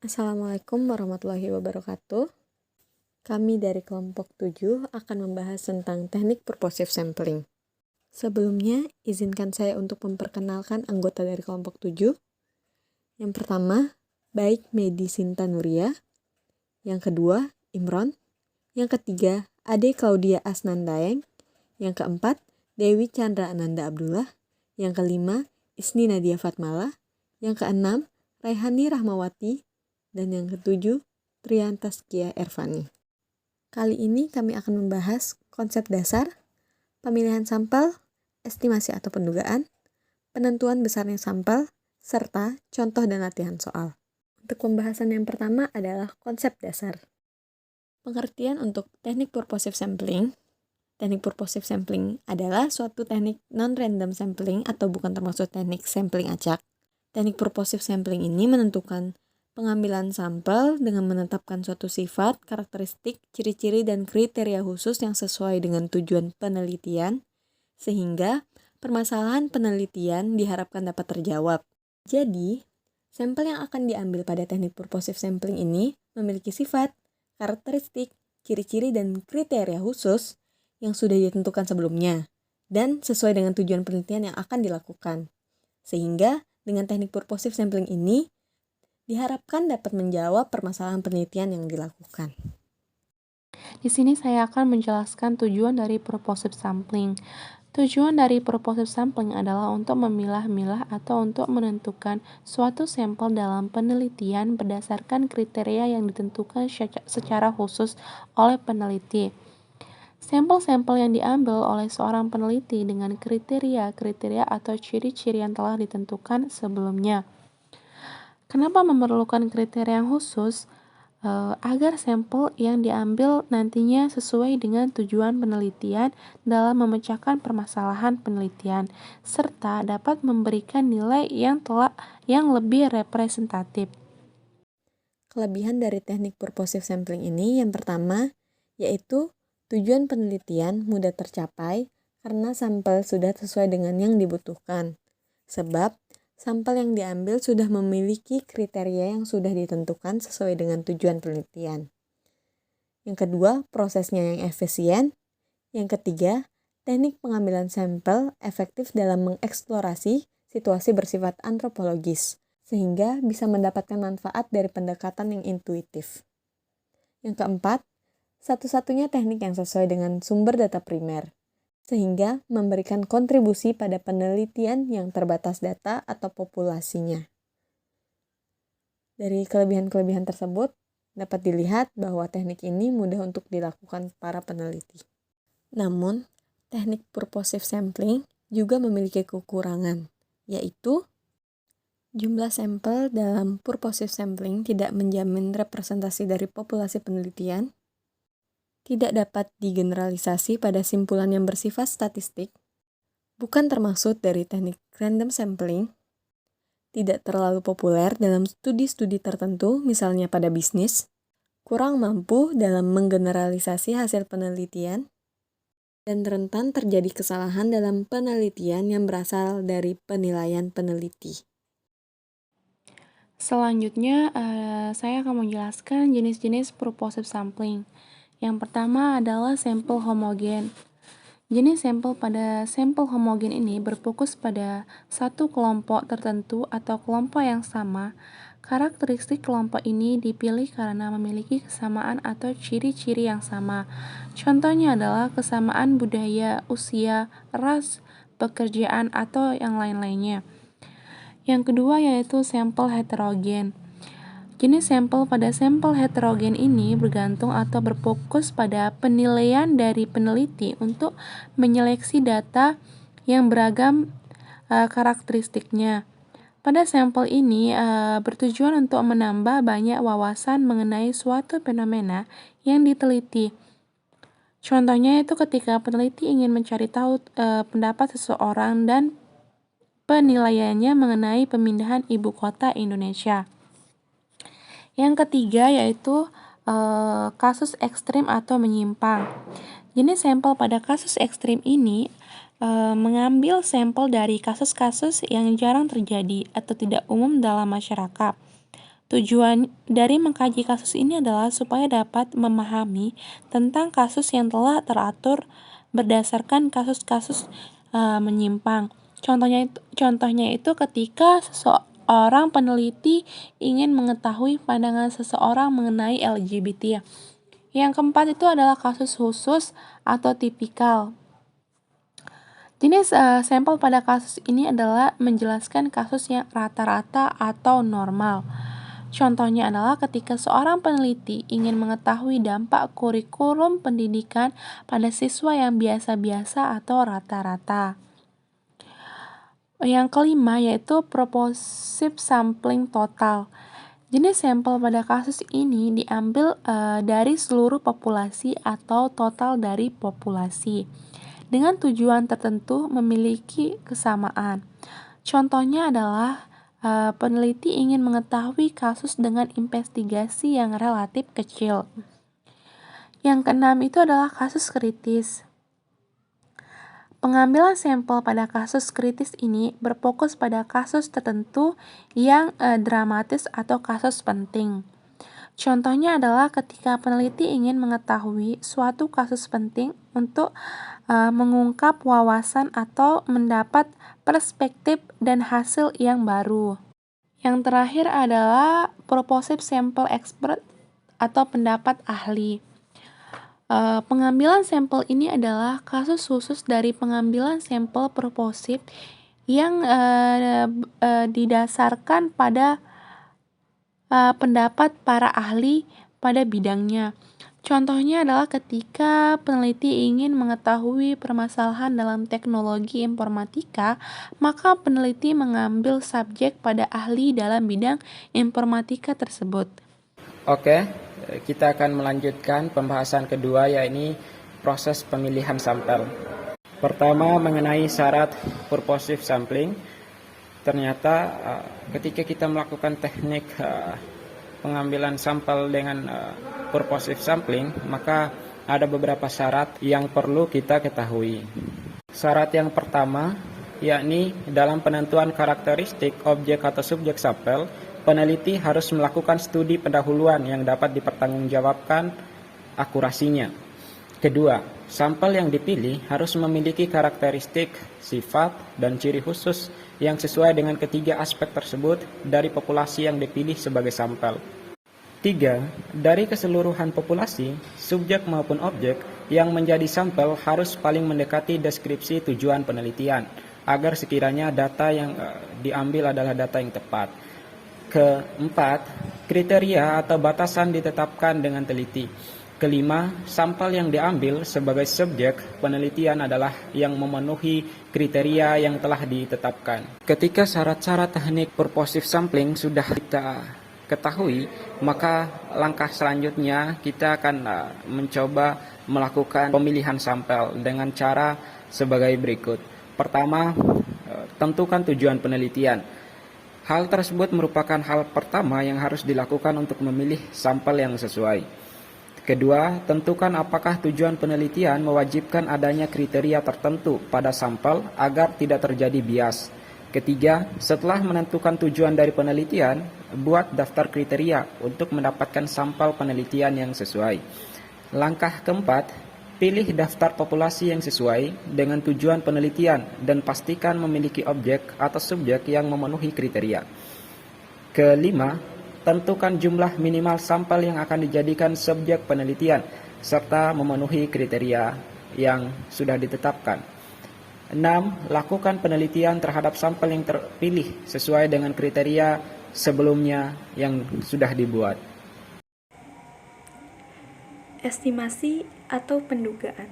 Assalamualaikum warahmatullahi wabarakatuh. Kami dari kelompok 7 akan membahas tentang teknik purposive sampling. Sebelumnya, izinkan saya untuk memperkenalkan anggota dari kelompok 7. Yang pertama, Baik Medi Sinta Nuria. Yang kedua, Imron. Yang ketiga, Ade Claudia Asnandaeng. Yang keempat, Dewi Chandra Ananda Abdullah. Yang kelima, Isni Nadia Fatmala. Yang keenam, Raihani Rahmawati. Dan yang ketujuh, Trian Taskia Ervani. Kali ini kami akan membahas konsep dasar, pemilihan sampel, estimasi atau pendugaan, penentuan besarnya sampel, serta contoh dan latihan soal. Untuk pembahasan yang pertama adalah konsep dasar. Pengertian untuk teknik purposive sampling. Teknik purposive sampling adalah suatu teknik non-random sampling atau bukan termasuk teknik sampling acak. Teknik purposive sampling ini menentukan pengambilan sampel dengan menetapkan suatu sifat, karakteristik, ciri-ciri, dan kriteria khusus yang sesuai dengan tujuan penelitian, sehingga permasalahan penelitian diharapkan dapat terjawab. Jadi, sampel yang akan diambil pada teknik purposive sampling ini memiliki sifat, karakteristik, ciri-ciri, dan kriteria khusus yang sudah ditentukan sebelumnya, dan sesuai dengan tujuan penelitian yang akan dilakukan. Sehingga, dengan teknik purposive sampling ini, diharapkan dapat menjawab permasalahan penelitian yang dilakukan. Di sini saya akan menjelaskan tujuan dari purposive sampling. Tujuan dari purposive sampling adalah untuk memilah-milah atau untuk menentukan suatu sampel dalam penelitian berdasarkan kriteria yang ditentukan secara khusus oleh peneliti. Sampel-sampel yang diambil oleh seorang peneliti dengan kriteria-kriteria atau ciri-ciri yang telah ditentukan sebelumnya. Kenapa memerlukan kriteria yang khusus? Agar sampel yang diambil nantinya sesuai dengan tujuan penelitian dalam memecahkan permasalahan penelitian, serta dapat memberikan nilai yang lebih representatif. Kelebihan dari teknik purposive sampling ini yang pertama, yaitu tujuan penelitian mudah tercapai karena sampel sudah sesuai dengan yang dibutuhkan. Sebab, sampel yang diambil sudah memiliki kriteria yang sudah ditentukan sesuai dengan tujuan penelitian. Yang kedua, prosesnya yang efisien. Yang ketiga, teknik pengambilan sampel efektif dalam mengeksplorasi situasi bersifat antropologis, sehingga bisa mendapatkan manfaat dari pendekatan yang intuitif. Yang keempat, satu-satunya teknik yang sesuai dengan sumber data primer, sehingga memberikan kontribusi pada penelitian yang terbatas data atau populasinya. Dari kelebihan-kelebihan tersebut, dapat dilihat bahwa teknik ini mudah untuk dilakukan para peneliti. Namun, teknik purposive sampling juga memiliki kekurangan, yaitu jumlah sampel dalam purposive sampling tidak menjamin representasi dari populasi penelitian, tidak dapat digeneralisasi pada simpulan yang bersifat statistik, bukan termaksud dari teknik random sampling, tidak terlalu populer dalam studi-studi tertentu, misalnya pada bisnis, kurang mampu dalam menggeneralisasi hasil penelitian, dan rentan terjadi kesalahan dalam penelitian yang berasal dari penilaian peneliti. Selanjutnya, saya akan menjelaskan jenis-jenis purposive sampling. Yang pertama adalah sampel homogen. Jenis sampel pada sampel homogen ini berfokus pada satu kelompok tertentu atau kelompok yang sama. Karakteristik kelompok ini dipilih karena memiliki kesamaan atau ciri-ciri yang sama. Contohnya adalah kesamaan budaya, usia, ras, pekerjaan, atau yang lain-lainnya. Yang kedua yaitu sampel heterogen. Jenis sampel pada sampel heterogen ini bergantung atau berfokus pada penilaian dari peneliti untuk menyeleksi data yang beragam karakteristiknya. Pada sampel ini bertujuan untuk menambah banyak wawasan mengenai suatu fenomena yang diteliti. Contohnya itu ketika peneliti ingin mencari tahu pendapat seseorang dan penilaiannya mengenai pemindahan ibu kota Indonesia. Yang ketiga yaitu kasus ekstrim atau menyimpang. Jenis sampel pada kasus ekstrim ini mengambil sampel dari kasus-kasus yang jarang terjadi atau tidak umum dalam masyarakat. Tujuan dari mengkaji kasus ini adalah supaya dapat memahami tentang kasus yang telah teratur berdasarkan kasus-kasus menyimpang. Contohnya itu ketika seseorang peneliti ingin mengetahui pandangan seseorang mengenai LGBT. Yang keempat itu adalah kasus khusus atau tipikal. Jenis sampel pada kasus ini adalah menjelaskan kasus yang rata-rata atau normal. Contohnya adalah ketika seorang peneliti ingin mengetahui dampak kurikulum pendidikan pada siswa yang biasa-biasa atau rata-rata. Yang kelima yaitu proportive sampling total. Jenis sampel pada kasus ini diambil dari seluruh populasi atau total dari populasi dengan tujuan tertentu memiliki kesamaan. Contohnya adalah peneliti ingin mengetahui kasus dengan investigasi yang relatif kecil. Yang keenam itu adalah kasus kritis. Pengambilan sampel pada kasus kritis ini berfokus pada kasus tertentu yang dramatis atau kasus penting. Contohnya adalah ketika peneliti ingin mengetahui suatu kasus penting untuk mengungkap wawasan atau mendapat perspektif dan hasil yang baru. Yang terakhir adalah proposed sample expert atau pendapat ahli. Pengambilan sampel ini adalah kasus khusus dari pengambilan sampel proposed yang didasarkan pada pendapat para ahli pada bidangnya. Contohnya adalah ketika peneliti ingin mengetahui permasalahan dalam teknologi informatika, maka peneliti mengambil subjek pada ahli dalam bidang informatika tersebut. Oke, kita akan melanjutkan pembahasan kedua, yaitu proses pemilihan sampel. Pertama, mengenai syarat purposive sampling. Ternyata ketika kita melakukan teknik pengambilan sampel dengan purposive sampling, maka ada beberapa syarat yang perlu kita ketahui. Syarat yang pertama, yakni dalam penentuan karakteristik objek atau subjek sampel, peneliti harus melakukan studi pendahuluan yang dapat dipertanggungjawabkan akurasinya. Kedua, sampel yang dipilih harus memiliki karakteristik, sifat, dan ciri khusus yang sesuai dengan ketiga aspek tersebut dari populasi yang dipilih sebagai sampel. 3. Dari keseluruhan populasi, subjek maupun objek yang menjadi sampel harus paling mendekati deskripsi tujuan penelitian, agar sekiranya data yang diambil adalah data yang tepat. Keempat, kriteria atau batasan ditetapkan dengan teliti. Kelima, sampel yang diambil sebagai subjek penelitian adalah yang memenuhi kriteria yang telah ditetapkan. Ketika syarat-syarat teknik purposive sampling sudah kita ketahui, maka langkah selanjutnya kita akan mencoba melakukan pemilihan sampel dengan cara sebagai berikut. Pertama, tentukan tujuan penelitian. Hal tersebut merupakan hal pertama yang harus dilakukan untuk memilih sampel yang sesuai. Kedua, tentukan apakah tujuan penelitian mewajibkan adanya kriteria tertentu pada sampel agar tidak terjadi bias. Ketiga, setelah menentukan tujuan dari penelitian, buat daftar kriteria untuk mendapatkan sampel penelitian yang sesuai. Langkah keempat, pilih daftar populasi yang sesuai dengan tujuan penelitian dan pastikan memiliki objek atau subjek yang memenuhi kriteria. Kelima, tentukan jumlah minimal sampel yang akan dijadikan subjek penelitian serta memenuhi kriteria yang sudah ditetapkan. 6. Lakukan penelitian terhadap sampel yang terpilih sesuai dengan kriteria sebelumnya yang sudah dibuat. Estimasi atau pendugaan.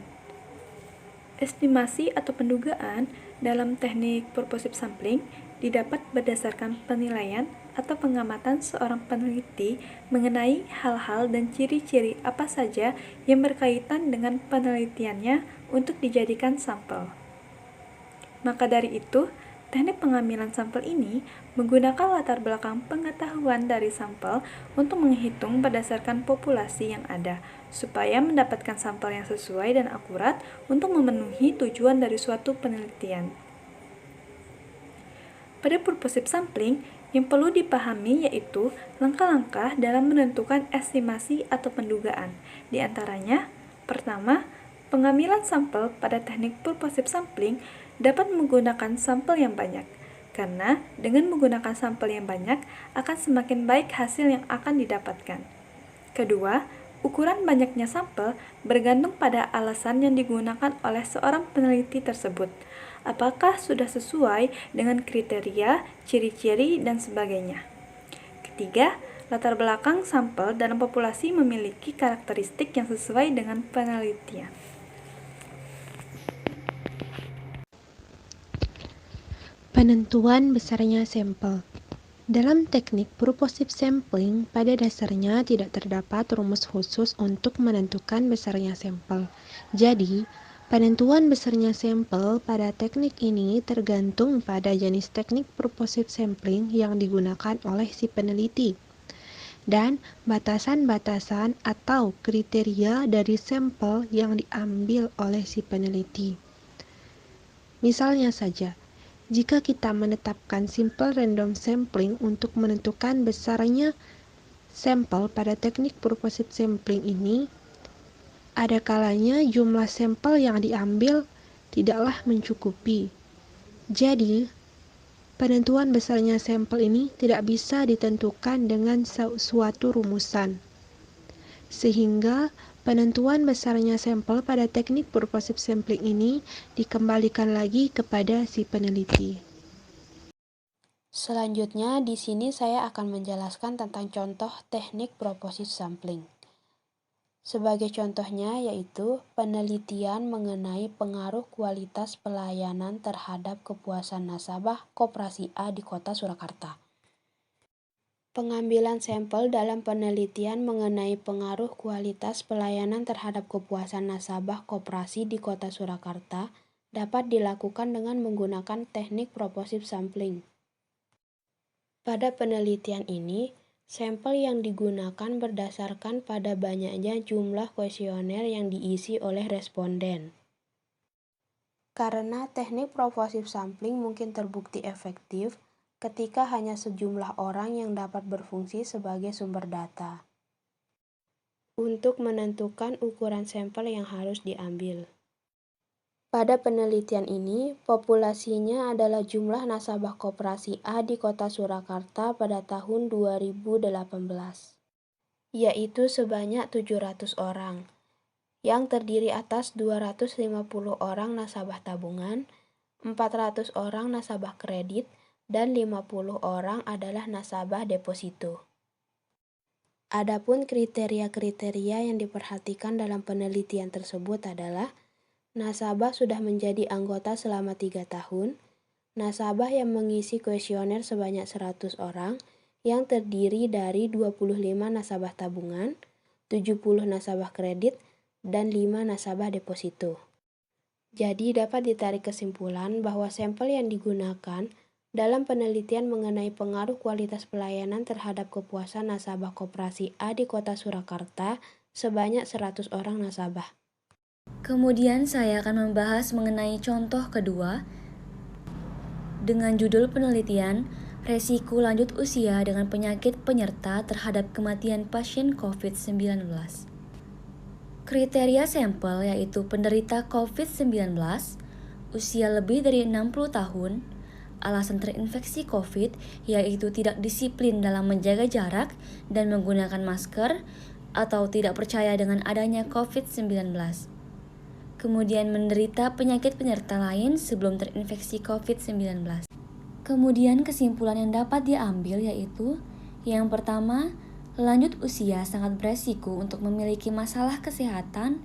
Estimasi atau pendugaan dalam teknik purposive sampling didapat berdasarkan penilaian atau pengamatan seorang peneliti mengenai hal-hal dan ciri-ciri apa saja yang berkaitan dengan penelitiannya untuk dijadikan sampel. Maka dari itu, teknik pengambilan sampel ini menggunakan latar belakang pengetahuan dari sampel untuk menghitung berdasarkan populasi yang ada, supaya mendapatkan sampel yang sesuai dan akurat untuk memenuhi tujuan dari suatu penelitian. Pada purposive sampling, Yang perlu dipahami yaitu langkah-langkah dalam menentukan estimasi atau pendugaan. Di antaranya, pertama, pengambilan sampel pada teknik purposive sampling dapat menggunakan sampel yang banyak, karena dengan menggunakan sampel yang banyak akan semakin baik hasil yang akan didapatkan. Kedua, ukuran banyaknya sampel bergantung pada alasan yang digunakan oleh seorang peneliti tersebut. Apakah sudah sesuai dengan kriteria, ciri-ciri, dan sebagainya. Ketiga, latar belakang sampel dalam populasi memiliki karakteristik yang sesuai dengan penelitian. Penentuan besarnya sampel. Dalam teknik purposive sampling, pada dasarnya tidak terdapat rumus khusus untuk menentukan besarnya sampel. Jadi, penentuan besarnya sampel pada teknik ini tergantung pada jenis teknik purposive sampling yang digunakan oleh si peneliti dan batasan-batasan atau kriteria dari sampel yang diambil oleh si peneliti. Misalnya saja, jika kita menetapkan simple random sampling untuk menentukan besarnya sampel pada teknik purposive sampling ini, ada kalanya jumlah sampel yang diambil tidaklah mencukupi. Jadi, penentuan besarnya sampel ini tidak bisa ditentukan dengan suatu rumusan. Sehingga, penentuan besarnya sampel pada teknik purposive sampling ini dikembalikan lagi kepada si peneliti. Selanjutnya, di sini saya akan menjelaskan tentang contoh teknik purposive sampling. Sebagai contohnya yaitu penelitian mengenai pengaruh kualitas pelayanan terhadap kepuasan nasabah Koperasi A di Kota Surakarta. Pengambilan sampel dalam penelitian mengenai pengaruh kualitas pelayanan terhadap kepuasan nasabah koperasi di Kota Surakarta dapat dilakukan dengan menggunakan teknik purposive sampling. Pada penelitian ini, sampel yang digunakan berdasarkan pada banyaknya jumlah kuesioner yang diisi oleh responden. Karena teknik purposive sampling mungkin terbukti efektif ketika hanya sejumlah orang yang dapat berfungsi sebagai sumber data untuk menentukan ukuran sampel yang harus diambil. Pada penelitian ini, populasinya adalah jumlah nasabah Koperasi A di Kota Surakarta pada tahun 2018, yaitu sebanyak 700 orang, yang terdiri atas 250 orang nasabah tabungan, 400 orang nasabah kredit, dan 50 orang adalah nasabah deposito. Adapun kriteria-kriteria yang diperhatikan dalam penelitian tersebut adalah nasabah sudah menjadi anggota selama 3 tahun, nasabah yang mengisi kuesioner sebanyak 100 orang yang terdiri dari 25 nasabah tabungan, 70 nasabah kredit, dan 5 nasabah deposito. Jadi dapat ditarik kesimpulan bahwa sampel yang digunakan dalam penelitian mengenai pengaruh kualitas pelayanan terhadap kepuasan nasabah Koperasi A di Kota Surakarta sebanyak 100 orang nasabah. Kemudian saya akan membahas mengenai contoh kedua dengan judul penelitian resiko lanjut usia dengan penyakit penyerta terhadap kematian pasien COVID-19. Kriteria sampel yaitu penderita COVID-19, usia lebih dari 60 tahun, alasan terinfeksi COVID yaitu tidak disiplin dalam menjaga jarak dan menggunakan masker atau tidak percaya dengan adanya COVID-19. Kemudian menderita penyakit penyerta lain sebelum terinfeksi COVID-19. Kemudian kesimpulan yang dapat diambil yaitu yang pertama, lanjut usia sangat beresiko untuk memiliki masalah kesehatan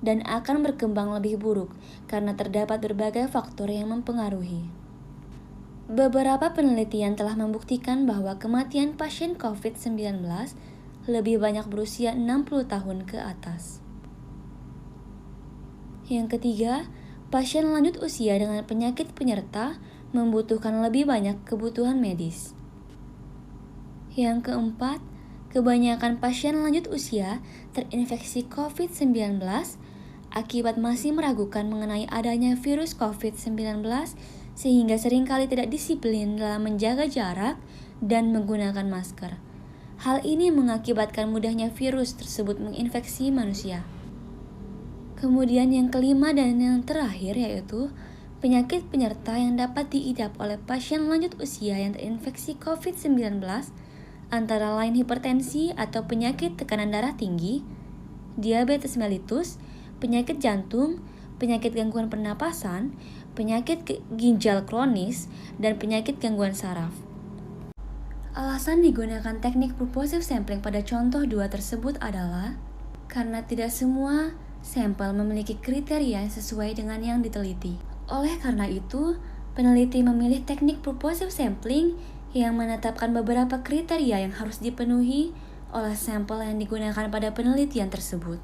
dan akan berkembang lebih buruk karena terdapat berbagai faktor yang mempengaruhi. Beberapa penelitian telah membuktikan bahwa kematian pasien COVID-19 lebih banyak berusia 60 tahun ke atas. Yang ketiga, pasien lanjut usia dengan penyakit penyerta membutuhkan lebih banyak kebutuhan medis. Yang keempat, kebanyakan pasien lanjut usia terinfeksi COVID-19 akibat masih meragukan mengenai adanya virus COVID-19 sehingga seringkali tidak disiplin dalam menjaga jarak dan menggunakan masker. Hal ini mengakibatkan mudahnya virus tersebut menginfeksi manusia. Kemudian yang kelima dan yang terakhir yaitu penyakit penyerta yang dapat diidap oleh pasien lanjut usia yang terinfeksi COVID-19 antara lain hipertensi atau penyakit tekanan darah tinggi, diabetes mellitus, penyakit jantung, penyakit gangguan pernapasan, penyakit ginjal kronis, dan penyakit gangguan saraf. Alasan digunakan teknik purposive sampling pada contoh 2 tersebut adalah karena tidak semua sampel memiliki kriteria yang sesuai dengan yang diteliti. Oleh karena itu, peneliti memilih teknik purposive sampling yang menetapkan beberapa kriteria yang harus dipenuhi oleh sampel yang digunakan pada penelitian tersebut.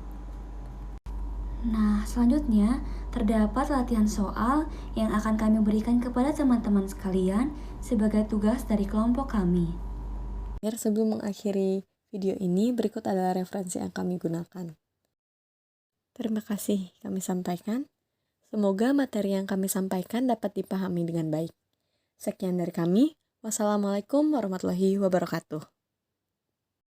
Nah, selanjutnya terdapat latihan soal yang akan kami berikan kepada teman-teman sekalian sebagai tugas dari kelompok kami. Sebelum mengakhiri video ini, berikut adalah referensi yang kami gunakan. Terima kasih kami sampaikan. Semoga materi yang kami sampaikan dapat dipahami dengan baik. Sekian dari kami. Wassalamualaikum warahmatullahi wabarakatuh.